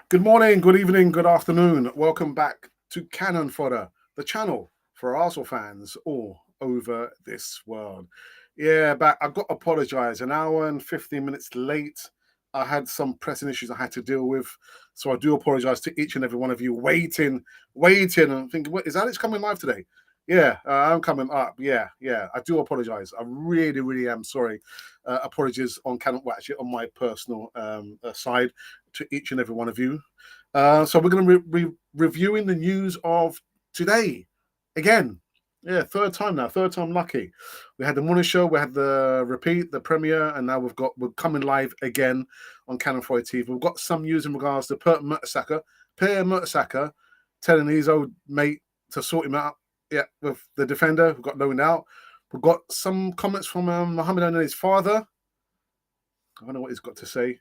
Good morning, good evening, good afternoon. Welcome back to Cannon Fodder, the channel for Arsenal fans all over this world. Yeah, back. I've got to apologise. An hour and 15 minutes late. I had some pressing issues I had to deal with. So I do apologise to each and every one of you waiting, and thinking, what, is Alex coming live today? Yeah, I'm coming up. Yeah. I do apologise. I really am sorry. Apologies on Canon, well, actually on my personal side to each and every one of you. So we're going to be reviewing the news of today again. Yeah, third time now, third time lucky. We had the morning show, we had the repeat, the premiere, and now we're coming live again on Cannon Foy TV. We've got some news in regards to Per Mertesacker, telling his old mate to sort him out. Yeah, with the defender, we've got loaned out. We've got some comments from Mohamed and his father. I don't know what he's got to say.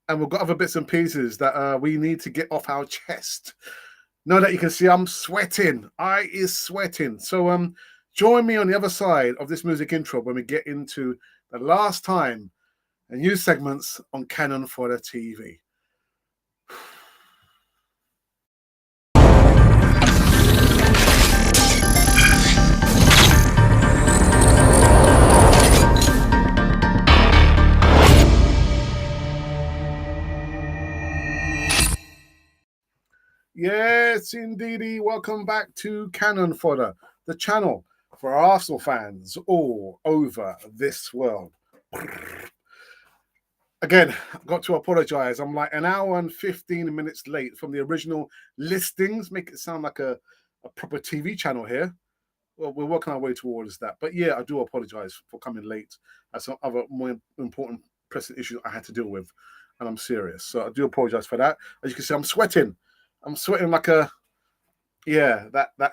And we've got other bits and pieces that we need to get off our chest. Know that you can see I'm sweating. I is sweating. So join me on the other side of this music intro when we get into the last time and news segments on Cannon for the TV. Yes, indeedy. Welcome back to Cannon Fodder, the channel for Arsenal fans all over this world. Again, I've got to apologise. I'm like an hour and 15 minutes late from the original listings. Make it sound like a proper TV channel here. Well, we're working our way towards that. But yeah, I do apologise for coming late. I had some other more important pressing issues I had to deal with. And I'm serious. So I do apologise for that. As you can see, I'm sweating. I'm sweating like that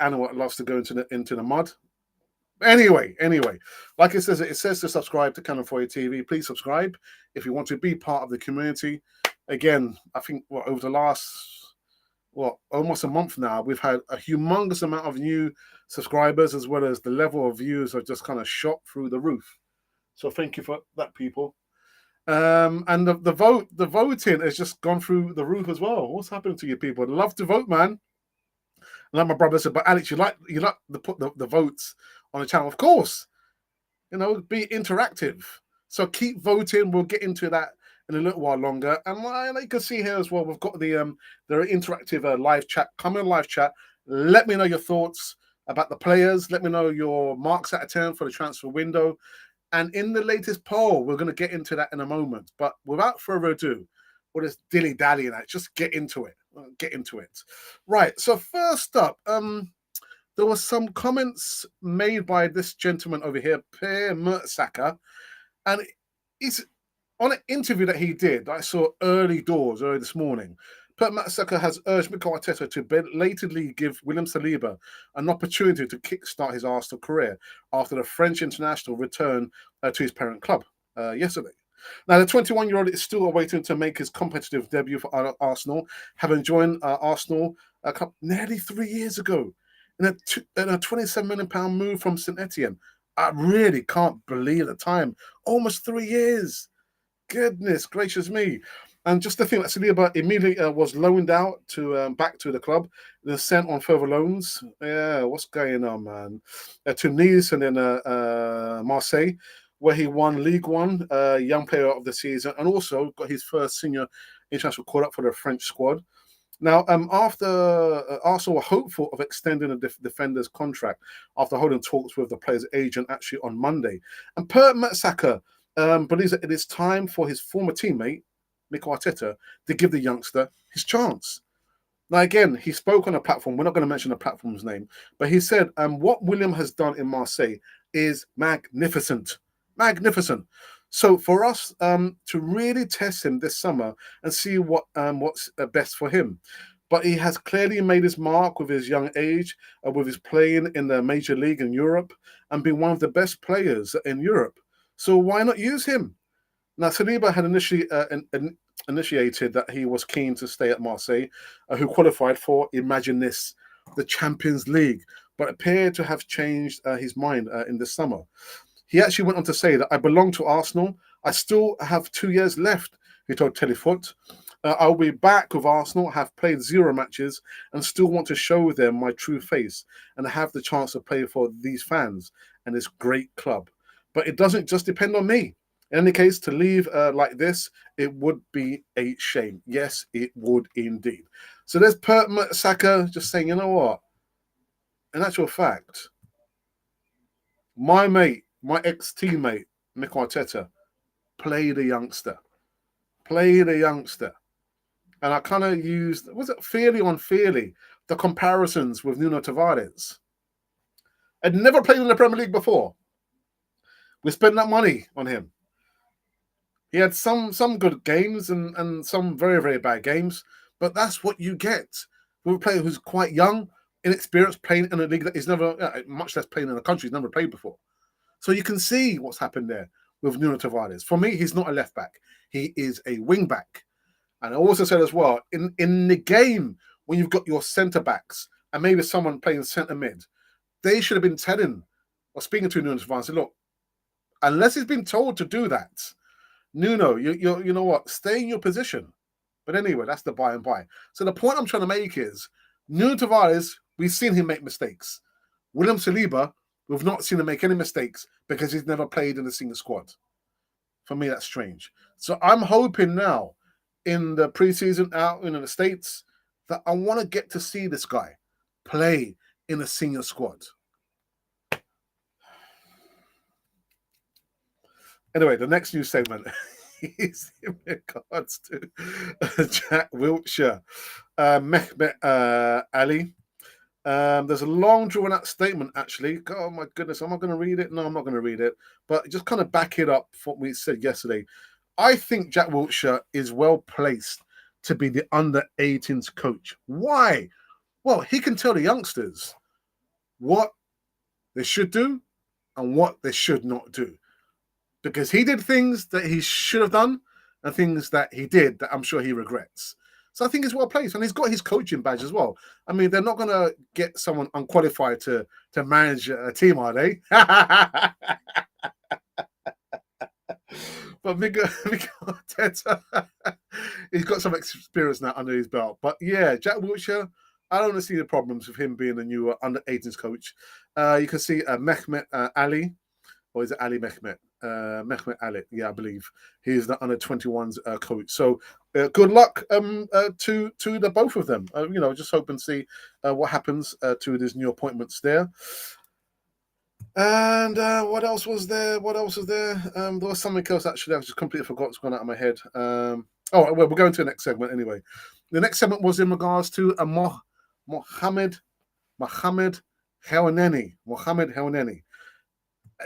animal that loves to go into the mud. Anyway, like it says to subscribe to Cannon for Your TV. Please subscribe if you want to be part of the community. Again, I think over the last almost a month now, we've had a humongous amount of new subscribers, as well as the level of views have just kind of shot through the roof. So thank you for that, people. And the voting has just gone through the roof as well. What's happening to you people? I'd love to vote, man. And like my brother said, but Alex, you like to put the votes on the channel, of course. Be interactive. So keep voting. We'll get into that in a little while longer. And like you can see here as well, we've got the interactive live chat. Come in live chat. Let me know your thoughts about the players. Let me know your marks out of 10 for the transfer window. And in the latest poll, we're going to get into that in a moment. But without further ado, we'll just dilly-dally and just get into it. Right. So first up, there was some comments made by this gentleman over here, Per Mertesacker, and he's on an interview that he did that I saw early this morning. Per Mertesacker has urged Mikel Arteta to belatedly give William Saliba an opportunity to kickstart his Arsenal career after the French international returned to his parent club yesterday. Now, the 21-year-old is still awaiting to make his competitive debut for Arsenal, having joined Arsenal nearly 3 years ago in a £27 million move from St Etienne. I really can't believe the time. Almost 3 years. Goodness gracious me. And just to think that Saliba immediately was loaned out to back to the club, then sent on further loans. Yeah, what's going on, man? To Nice and then Marseille, where he won League One, Young Player of the Season, and also got his first senior international call-up for the French squad. Now, after Arsenal were hopeful of extending the defender's contract after holding talks with the player's agent actually on Monday. And Per Mertesacker believes that it is time for his former teammate, Mikel Arteta, to give the youngster his chance. Now, again, he spoke on a platform. We're not going to mention the platform's name, but he said what William has done in Marseille is magnificent. Magnificent. So for us to really test him this summer and see what's best for him. But he has clearly made his mark with his young age, with his playing in the major league in Europe, and been one of the best players in Europe. So why not use him? Now, Saliba had initially initiated that he was keen to stay at Marseille, who qualified for, imagine this, the Champions League, but appeared to have changed his mind in the summer. He actually went on to say that I belong to Arsenal. I still have 2 years left, he told Telefoot. I'll be back with Arsenal, have played 0 matches, and still want to show them my true face and have the chance to play for these fans and this great club. But it doesn't just depend on me. In any case, to leave like this, it would be a shame. Yes, it would indeed. So there's Mertesacker just saying, you know what? In actual fact, my mate, my ex-teammate, Mikel Arteta, played a youngster. And I kind of used, was it fairly or unfairly, the comparisons with Nuno Tavares. I'd never played in the Premier League before. We spent that money on him. He had some good games and some very, very bad games, but that's what you get with a player who's quite young, inexperienced, playing in a league that he's never, much less playing in a country he's never played before. So you can see what's happened there with Nuno Tavares. For me, he's not a left back. He is a wing back. And I also said as well, in the game, when you've got your centre backs and maybe someone playing centre mid, they should have been telling or speaking to Nuno Tavares, say, look, unless he's been told to do that, Nuno, you know what, stay in your position. But anyway, that's the by and by. So the point I'm trying to make is, Nuno Tavares, we've seen him make mistakes. William Saliba, we've not seen him make any mistakes because he's never played in a single squad. For me, that's strange. So I'm hoping now, in the preseason out in the States, that I want to get to see this guy play in a senior squad. Anyway, the next news segment is in regards to Jack Wilshere, Mehmet Ali. There's a long drawn-out statement, actually. Oh, my goodness. Am I going to read it? No, I'm not going to read it. But just kind of back it up for what we said yesterday. I think Jack Wilshere is well placed to be the under-18s coach. Why? Well, he can tell the youngsters what they should do and what they should not do. Because he did things that he should have done and things that he did that I'm sure he regrets. So I think he's well placed. And he's got his coaching badge as well. I mean, they're not going to get someone unqualified to manage a team, are they? But Mikel Arteta, he's got some experience now under his belt. But yeah, Jack Wilshere, I don't see the problems with him being the new under-18s coach. You can see Mehmet Ali, or is it Ali Mehmet? Mehmet Ali, yeah, I believe he's the under-21s coach. So good luck to the both of them. Just hope and see what happens to these new appointments there. And what else was there? There was something else, actually. I just completely forgot. It's gone out of my head. Well, we're going to the next segment anyway. The next segment was in regards to Mohamed Helneny. Mohamed Helneny.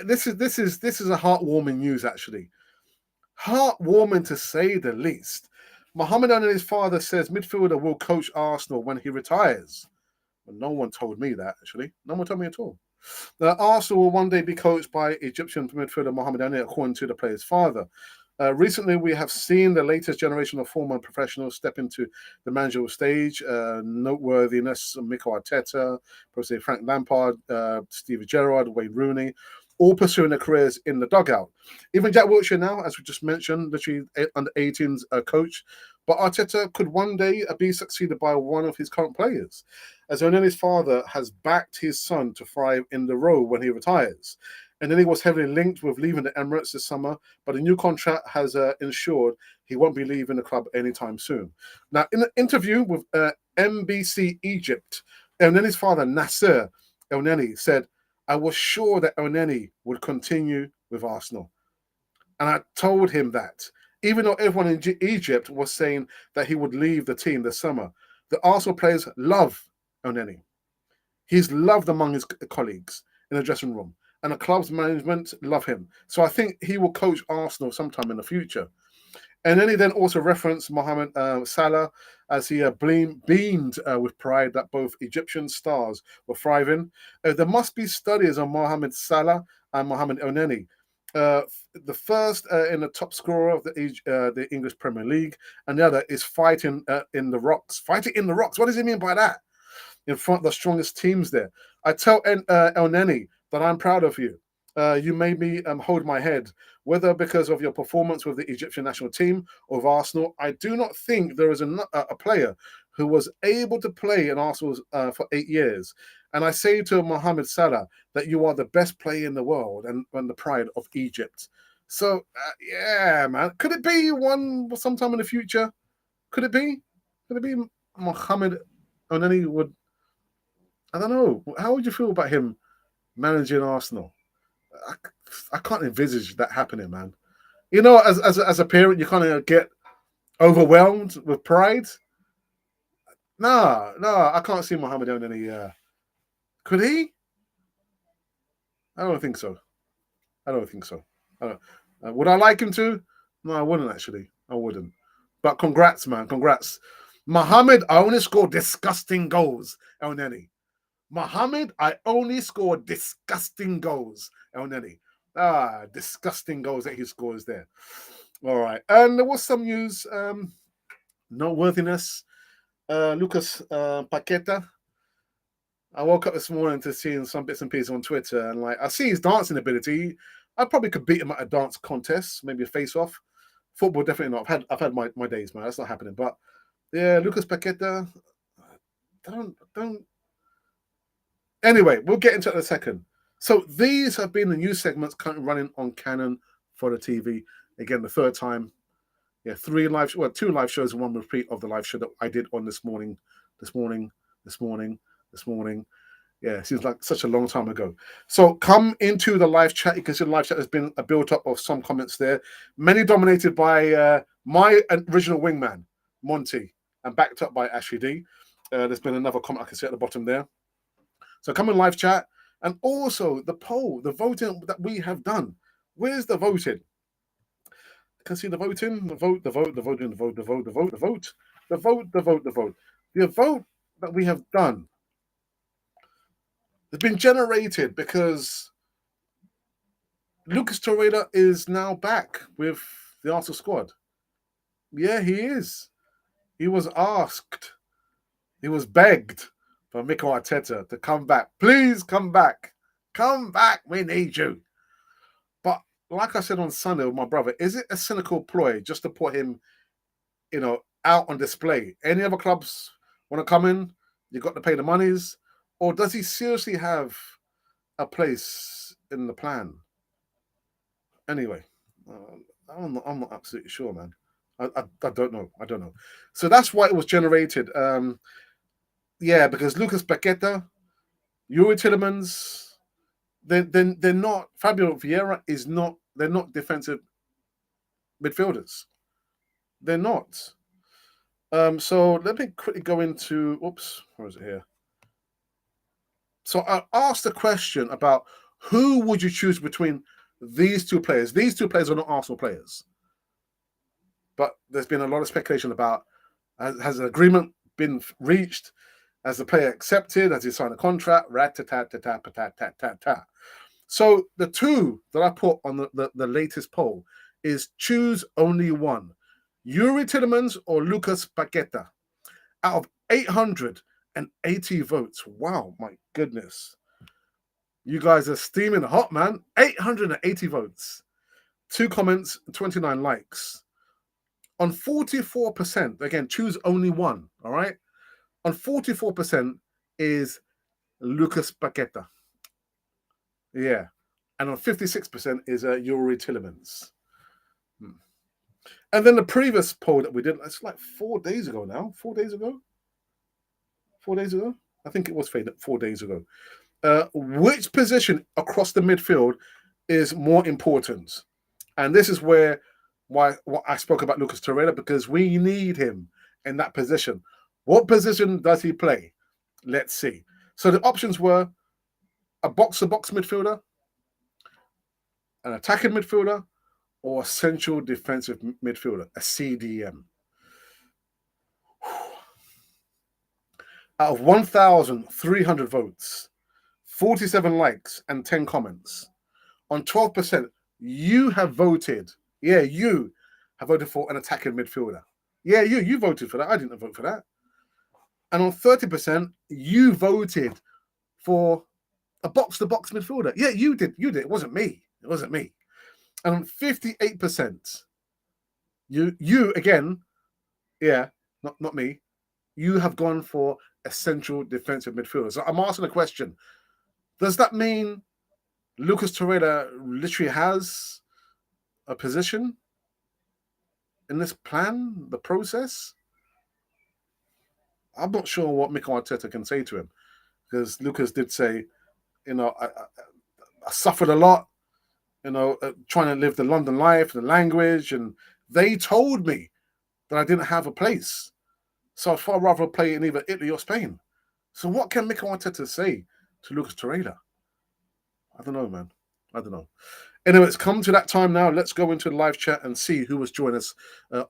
This is a heartwarming news, actually. Heartwarming to say the least. Mohamed Helneny's father says midfielder will coach Arsenal when he retires. Well, no one told me that, actually. No one told me at all. Arsenal will one day be coached by Egyptian midfielder Mohamed Helneny, according to the player's father. Recently, we have seen the latest generation of former professionals step into the managerial stage. Noteworthiness: Mikel Arteta, Frank Lampard, Steve Gerrard, Wayne Rooney, all pursuing their careers in the dugout. Even Jack Wilshere now, as we just mentioned, literally under 18s coach. But Arteta could one day be succeeded by one of his current players, as Helneny's father has backed his son to thrive in the role when he retires. And then he was heavily linked with leaving the Emirates this summer, but a new contract has ensured he won't be leaving the club anytime soon. Now, in an interview with NBC Egypt, Helneny's father, Nasser Helneny, said, "I was sure that Helneny would continue with Arsenal. And I told him that, even though everyone in Egypt was saying that he would leave the team this summer, the Arsenal players love Helneny. He's loved among his colleagues in the dressing room, and the club's management love him. So I think he will coach Arsenal sometime in the future." And then he then also referenced Mohamed Salah as he beamed with pride that both Egyptian stars were thriving. There must be studies on Mohamed Salah and Mohamed Helneny. The first in the top scorer of the English Premier League, and the other is fighting in the rocks. Fighting in the rocks. What does he mean by that? In front of the strongest teams there. I tell Helneny that I'm proud of you. You made me hold my head, whether because of your performance with the Egyptian national team or with Arsenal. I do not think there is a player who was able to play in Arsenal for 8 years. And I say to Mohamed Salah that you are the best player in the world and the pride of Egypt. So, yeah, man. Could it be one sometime in the future? Could it be? Could it be Mohamed Oneni would... I don't know. How would you feel about him managing Arsenal? I can't envisage that happening, man. You know, as a parent, you kind of get overwhelmed with pride. No, I can't see Mohamed doing any. Could he? I don't think so. I don't think so. Would I like him to? No, I wouldn't actually. I wouldn't. But congrats, man. Congrats. Mohamed, I only scored disgusting goals, El Neni. Mohamed, I only scored disgusting goals, El Neni. Disgusting goals that he scores there. All right. And there was some news, noteworthiness. Lucas Paqueta. I woke up this morning to seeing some bits and pieces on Twitter, and like I see his dancing ability. I probably could beat him at a dance contest, maybe a face-off. Football, definitely not. I've had my days, man. That's not happening. But yeah, Lucas Paqueta. Don't. Anyway, we'll get into it in a second. So these have been the news segments currently running on Canon for the TV. Again, the third time. Yeah, two live shows and one repeat of the live show that I did on this morning. Yeah, it seems like such a long time ago. So come into the live chat. You can see the live chat has been a build-up of some comments there. Many dominated by my original wingman, Monty, and backed up by Ashley D. There's been another comment I can see at the bottom there. So come in live chat. And also the poll, the voting that we have done. Where's the voting? Can see the voting, the vote that we have done has been generated because Lucas Torreira is now back with the Arsenal squad. Yeah, he is. He was asked, he was begged by Mikel Arteta to come back. Please come back. Come back, we need you. But like I said on Sunday with my brother, is it a cynical ploy just to put him, out on display? Any other clubs want to come in? You got to pay the monies, or does he seriously have a place in the plan? Anyway, I'm not absolutely sure, man. I don't know. I don't know. So that's why it was generated. Yeah, because Lucas Paqueta, Yuri Tillemans, they're not. Fabio Vieira is not. They're not defensive midfielders. They're not. So let me quickly go into. Oops, where is it here? So I asked a question about who would you choose between these two players. These two players are not Arsenal players, but there's been a lot of speculation about has an agreement been reached? Has the player accepted? Has he signed a contract? Rat-ta-ta-ta-ta-ta-ta-ta-ta. So the two that I put on the latest poll is choose only one. Yuri Tillemans or Lucas Paqueta. Out of 880 votes. Wow, my goodness. You guys are steaming hot, man. 880 votes. 2 comments, 29 likes. On 44%, again, choose only one, all right? On 44% is Lucas Paqueta. Yeah. And on 56% is Yuri Tillemans. And then the previous poll that we did, it's like 4 days ago now. 4 days ago? 4 days ago? I think it was 4 days ago. Which position across the midfield is more important? And this is what I spoke about Lucas Torreira, because we need him in that position. What position does he play? Let's see. So the options were a box-to-box midfielder, an attacking midfielder, or a central defensive midfielder, a CDM. Out of 1,300 votes, 47 likes, and 10 comments, on 12%, you have voted. Yeah, you have voted for an attacking midfielder. Yeah, you voted for that. I didn't vote for that. And on 30%, you voted for a box-to-box midfielder. Yeah, you did. It wasn't me. And 58%. You again, yeah, not me. You have gone for a central defensive midfielder. So I'm asking a question. Does that mean Lucas Torreira literally has a position in this plan, the process? I'm not sure what Mikel Arteta can say to him, because Lucas did say, I suffered a lot, trying to live the London life, the language, and they told me that I didn't have a place. So I'd far rather play in either Italy or Spain. So what can Mikel Arteta say to Lucas Torreira? I don't know, man. I don't know. Anyway, it's come to that time now. Let's go into the live chat and see who was joining us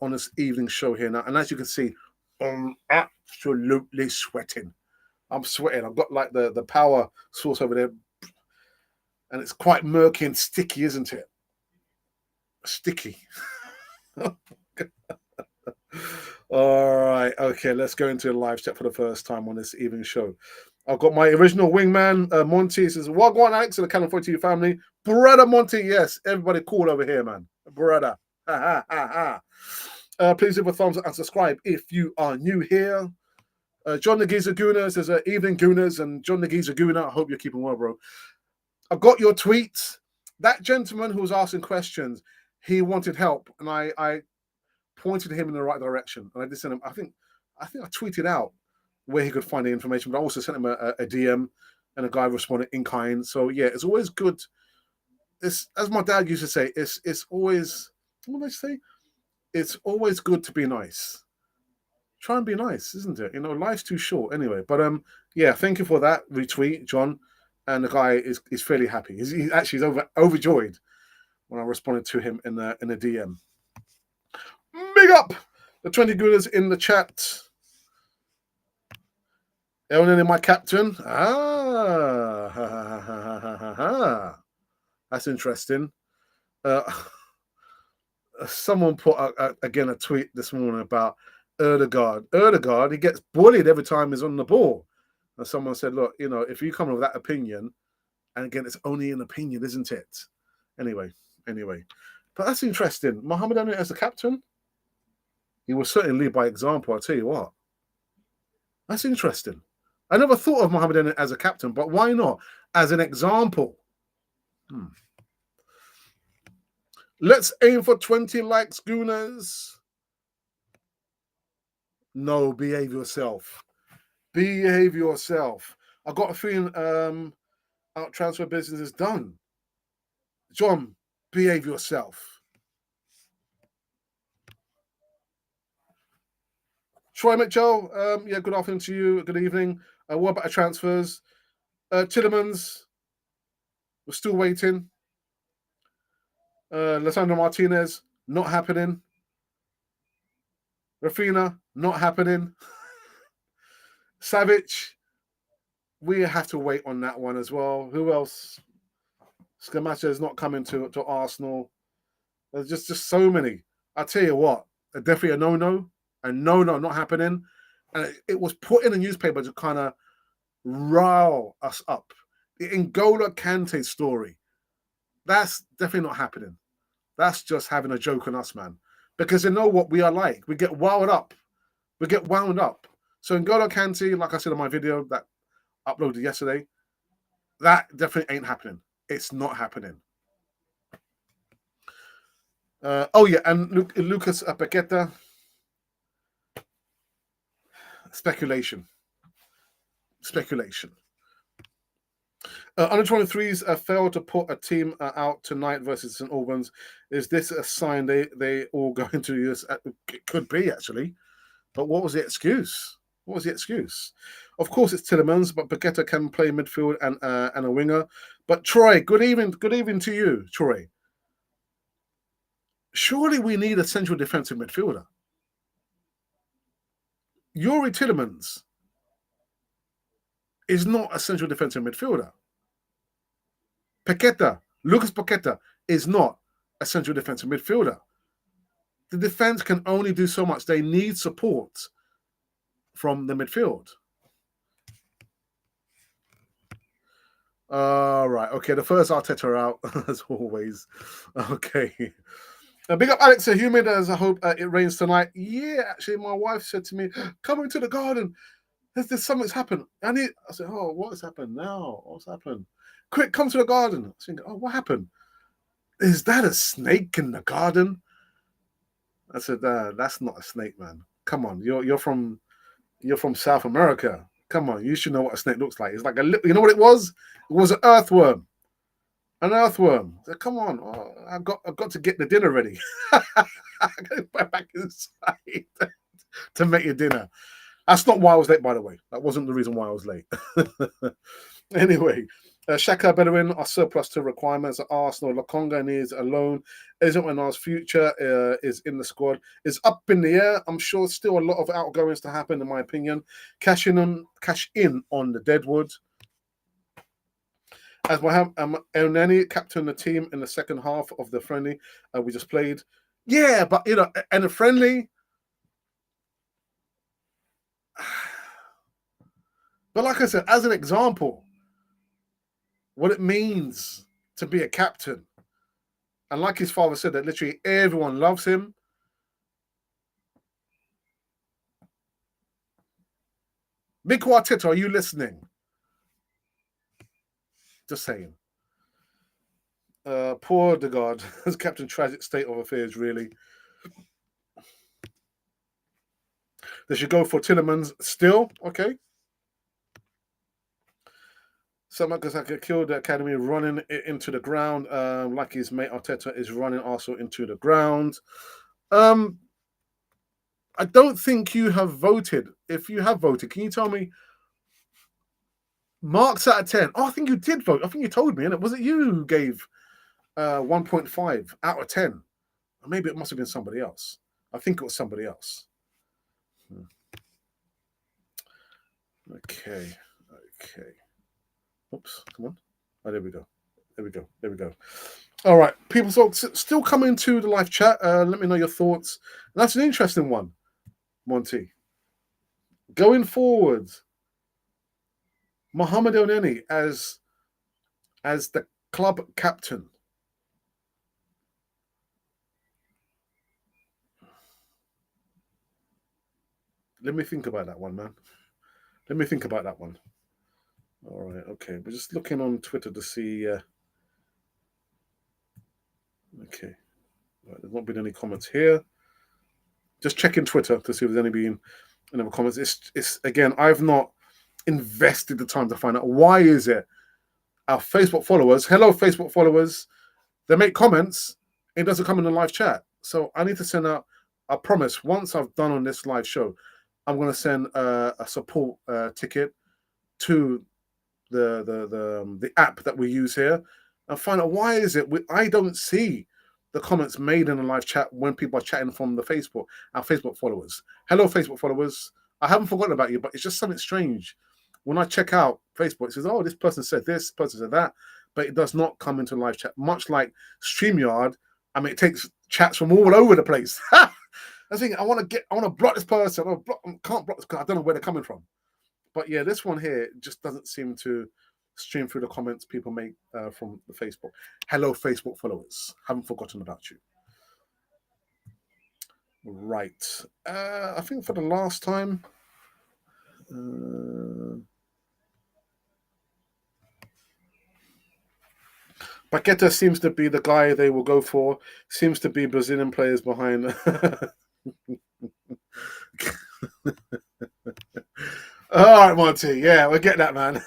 on this evening show here now. And as you can see, I'm absolutely sweating. I'm sweating. I've got like the power source over there. And it's quite murky and sticky, isn't it? Sticky. All right. Okay, let's go into the live chat for the first time on this evening show. I've got my original wingman, Monty. Says, "Wagwan, Alex, and the Cannon 42 family. Brother Monty, yes. Everybody cool over here, man. Brother. Please leave a thumbs up and subscribe if you are new here. John the Geezer Gooner says, evening Gooners, and John the Geezer Gooner, I hope you're keeping well, bro. I got your tweets. That gentleman who was asking questions, he wanted help, and I pointed him in the right direction. And I did send him, I think I tweeted out where he could find the information, but I also sent him a DM, and a guy responded in kind. So yeah, it's always good. It's, as my dad used to say, it's always, what did I say? It's always good to be nice. Try and be nice, isn't it? Life's too short anyway. But yeah, thank you for that retweet, John. And the guy is fairly happy. He's overjoyed when I responded to him in a DM. Big up the 20 Gooners in the chat. Ellen, my captain. That's interesting. Someone put again a tweet this morning about Erdegaard, he gets bullied every time he's on the ball. And someone said, look, if you come with that opinion, and again, it's only an opinion, isn't it? Anyway. But that's interesting. Mohamed Ali as a captain, he will certainly lead by example, I'll tell you what. That's interesting. I never thought of Mohamed Ali as a captain, but why not? As an example. Let's aim for 20 likes, Gooners. No, behave yourself. Behave yourself. I got a feeling our transfer business is done. John, behave yourself. Troy Mitchell, yeah, good afternoon to you. Good evening. What about the transfers? Tillemans, we're still waiting. Lisandro Martinez, not happening. Rafinha, not happening. Savic, we have to wait on that one as well. Who else? Scamacca is not coming to Arsenal. There's just so many. I tell you what, definitely a no-no. A no-no, not happening. And it was put in the newspaper to kind of rile us up. The N'Golo Kante story. That's definitely not happening. That's just having a joke on us, man. Because they know what we are like. We get wound up. So N'Golo Kante, like I said in my video that uploaded yesterday, that definitely ain't happening. It's not happening. Oh, yeah, and Lucas Paqueta. Speculation. Under 23s failed to put a team out tonight versus St Albans. Is this a sign they all going to use? It could be, actually. But what was the excuse? Of course, it's Tillemans, but Paqueta can play midfield and a winger. But Troy, good evening to you, Troy. Surely we need a central defensive midfielder. Yuri Tillemans is not a central defensive midfielder. Lucas Paqueta is not a central defensive midfielder. The defense can only do so much. They need support from the midfield. Right. Okay. The first Arteta out, as always. Okay. Big up Alex, a humid as I hope it rains tonight. Yeah, actually, my wife said to me, come into the garden. There's something's happened. I said, oh, what has happened now? What's happened? Quick, come to the garden. I was thinking, oh, what happened? Is that a snake in the garden? I said, that's not a snake, man. Come on, you're from South America. Come on, you should know what a snake looks like. It's like you know what it was? It was an earthworm. An earthworm. I said, come on, I've got to get the dinner ready. I got to back inside to make your dinner. That's not why I was late, by the way. That wasn't the reason why I was late. Anyway, Xhaka Bedouin are surplus to requirements at Arsenal. Lokonga needs a loan. Isn't Renard's future is in the squad. Is up in the air. I'm sure still a lot of outgoings to happen, in my opinion. Cash in on the Deadwood. As El Nani captained the team in the second half of the friendly we just played. Yeah, but and a friendly. But like I said, as an example, what it means to be a captain. And like his father said, that literally everyone loves him. Mikel Arteta, are you listening? Just saying. Poor Odegaard as captain, tragic state of affairs, really. They should go for Tillemans still. Okay. Mertesacker killed the academy, running it into the ground, like his mate Arteta is running Arsenal into the ground. I don't think you have voted. If you have voted, can you tell me marks out of 10? Oh, I think you did vote. I think you told me, and was it you who gave 1.5 out of 10? Or maybe it must have been somebody else. I think it was somebody else. Okay. Oops, come on. Oh, there we go. All right, people still coming to the live chat. Let me know your thoughts. That's an interesting one, Monty. Going forward, Mohamed Elneny as the club captain. Let me think about that one, man. Let me think about that one. All right, okay. We're just looking on Twitter to see. Okay, right, there's not been any comments here. Just checking Twitter to see if there's any other comments. It's again, I've not invested the time to find out why is it our Facebook followers. Hello, Facebook followers. They make comments. It doesn't come in the live chat. So I need to send out. I promise. Once I've done on this live show, I'm going to send a support ticket to the app that we use here and find out why is it I don't see the comments made in the live chat when people are chatting from our Facebook followers. Hello, Facebook followers. I haven't forgotten about you, but it's just something strange. When I check out Facebook, it says, oh, this person said this, person said that, but it does not come into live chat. Much like StreamYard, I mean, it takes chats from all over the place. I think I want to block this person. I can't block this because I don't know where they're coming from. But yeah, this one here just doesn't seem to stream through the comments people make from the Facebook. Hello, Facebook followers. Haven't forgotten about you. Right. I think for the last time. Paqueta seems to be the guy they will go for. Seems to be Brazilian players behind. All right, Monty. Yeah, we'll get that, man.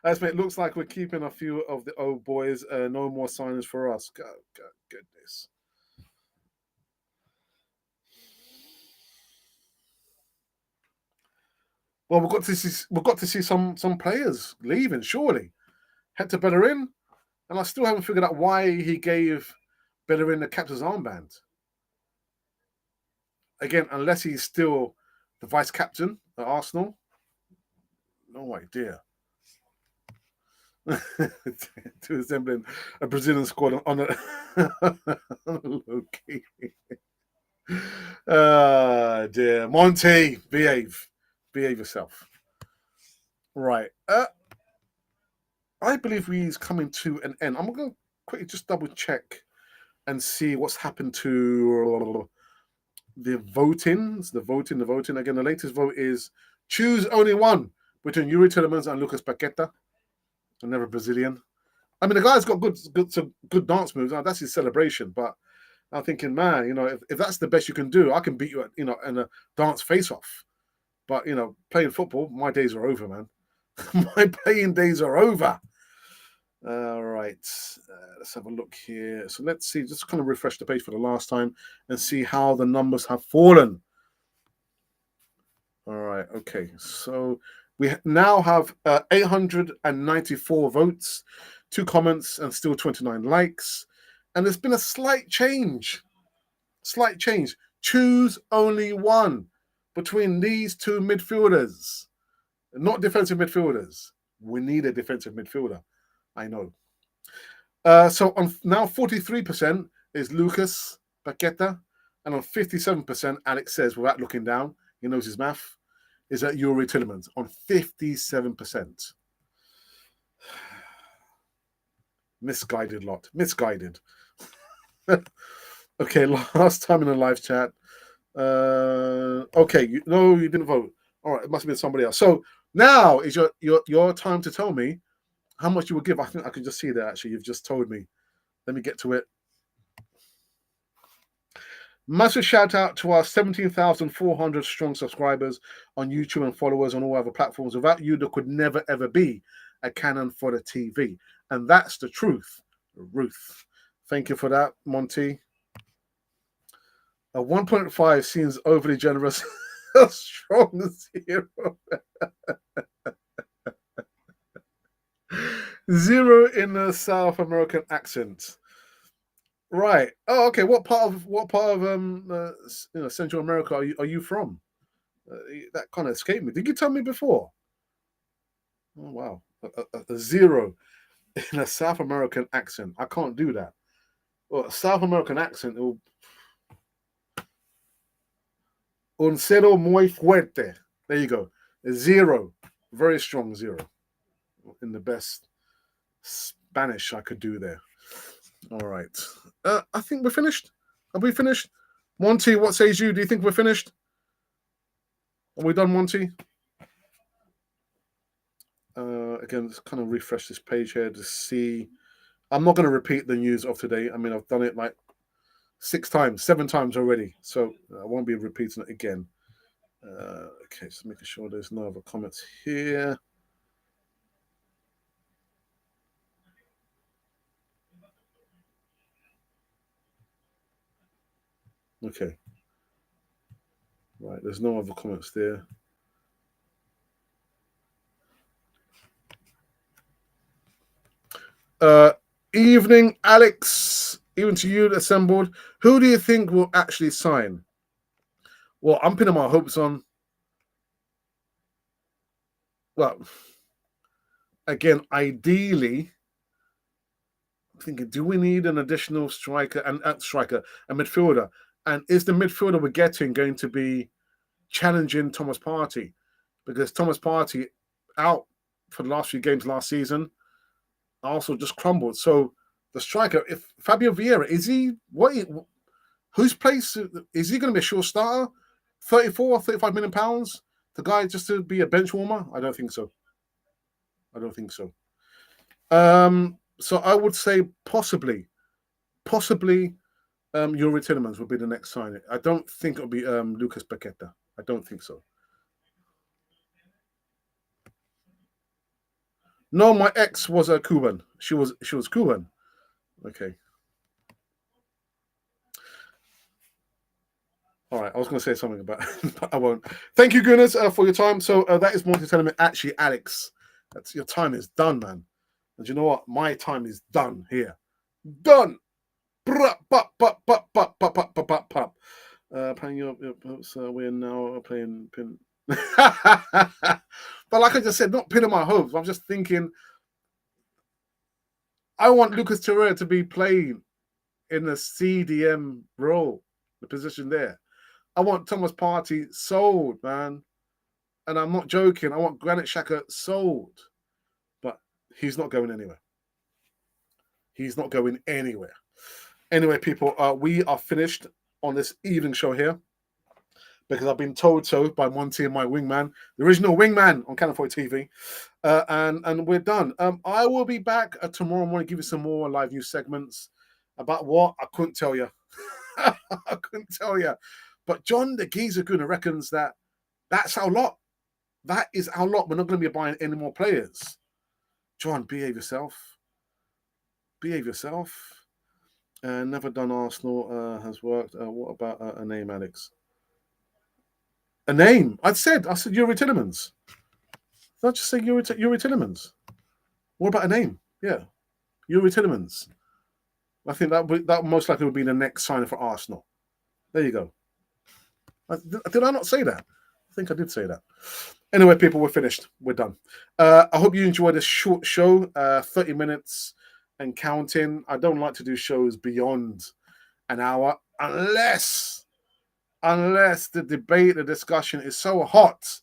It looks like we're keeping a few of the old boys. No more signings for us. Goodness. Well, we've got to see some players leaving. Surely, Hector Bellerin, and I still haven't figured out why he gave Bellerin the captain's armband. Again, unless he's still the vice captain at Arsenal. No idea. To resembling a Brazilian squad on a low key. Dear Monty, behave yourself. Right. I believe he's coming to an end. I'm going to quickly just double check and see what's happened to the voting. The voting. Again, the latest vote is choose only one between Yuri Tillemans and Lucas Paqueta, another Brazilian. I mean, the guy's got good dance moves. That's his celebration. But I'm thinking, man, if that's the best you can do, I can beat you at, in a dance face-off. But, playing football, my days are over, man. My playing days are over. All right. Let's have a look here. So let's see, just kind of refresh the page for the last time and see how the numbers have fallen. All right. Okay. So we now have 894 votes, 2 comments, and still 29 likes. And there's been a slight change. Choose only one between these 2 midfielders, not defensive midfielders. We need a defensive midfielder. I know. So on now 43% is Lucas Paqueta, and on 57%, Alex says, without looking down, he knows his math, is that Yuri Tillemans on 57%. Misguided lot. Misguided. Okay, last time in the live chat. Okay, you didn't vote. All right, it must have been somebody else. So now is your time to tell me how much you would give. I think I can just see that, actually. You've just told me. Let me get to it. Massive shout out to our 17,400 strong subscribers on YouTube and followers on all other platforms. Without you, there could never, ever be a Cannon Fodder TV. And that's the truth. Ruth. Thank you for that, Monty. A 1.5 seems overly generous. A strong 0. 0 in a South American accent. Right. Oh, okay. What part of Central America are you from? That kind of escaped me. Did you tell me before? Oh wow, a 0 in a South American accent. I can't do that. Well, a South American accent. Un 0 muy fuerte. There you go. A 0, very strong 0. In the best Spanish I could do there. All right. I think we're finished. Are we finished? Monty, what says you? Do you think we're finished? Are we done, Monty? Again, let's kind of refresh this page here to see. I'm not going to repeat the news of today. I mean, I've done it like 7 times already, so I won't be repeating it again. Okay, just making sure there's no other comments here. Okay. Right, there's no other comments there. Evening, Alex. Even to you, assembled. Who do you think will actually sign? Well, I'm pinning my hopes on. Well, again, ideally, I'm thinking, do we need an additional striker and a midfielder? And is the midfielder we're getting going to be challenging Thomas Partey? Because Thomas Partey out for the last few games last season, also just crumbled. So the striker, if Fabio Vieira, whose place is he going to be a sure starter? 35 million pounds? The guy just to be a bench warmer? I don't think so. So I would say possibly Yuri Tillemans would be the next signing. I don't think it'll be Lucas Paqueta. I don't think so. No, my ex was a Cuban. She was Cuban. Okay. All right, I was going to say something about it, but I won't. Thank you, Gooners, for your time. So that is Monty telling me, actually, Alex, your time is done, man. And you know what? My time is done here. Done. We're now playing pin. But like I just said, not pinning my hopes. I'm just thinking, I want Lucas Torreira to be playing in the CDM role, the position there. I want Thomas Partey sold, man. And I'm not joking. I want Granit Xhaka sold. But He's not going anywhere. He's not going anywhere. Anyway, people, we are finished on this evening show here because I've been told so by Monty and my wingman, the original wingman on Cannon 40 TV. And we're done. I will be back tomorrow morning, give you some more live news segments about what I couldn't tell you. I couldn't tell you. But John the Geezer Gooner reckons that that's our lot. That is our lot. We're not going to be buying any more players. John, behave yourself. Behave yourself. Never done Arsenal has worked. What about a name, Alex? A name? I said Yuri Tillemans. Did I just say Yuri Tillemans? What about a name? Yeah, Yuri Tillemans. I think that most likely would be the next signing for Arsenal. There you go. Did I not say that? I think I did say that. Anyway, people, we're finished. We're done. I hope you enjoyed this short show, 30 minutes and counting. I don't like to do shows beyond an hour unless the debate, the discussion is so hot.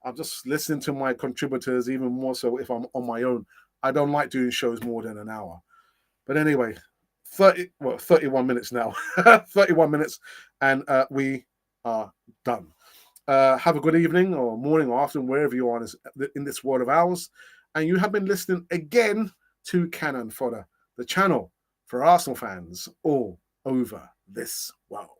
I'm just listening to my contributors, even more so if I'm on my own. I don't like doing shows more than an hour. But anyway, 31 minutes now. 31 minutes, and we are done. Have a good evening or morning or afternoon, wherever you are in this world of ours. And you have been listening again to Cannon Fodder, the channel for Arsenal fans all over this world.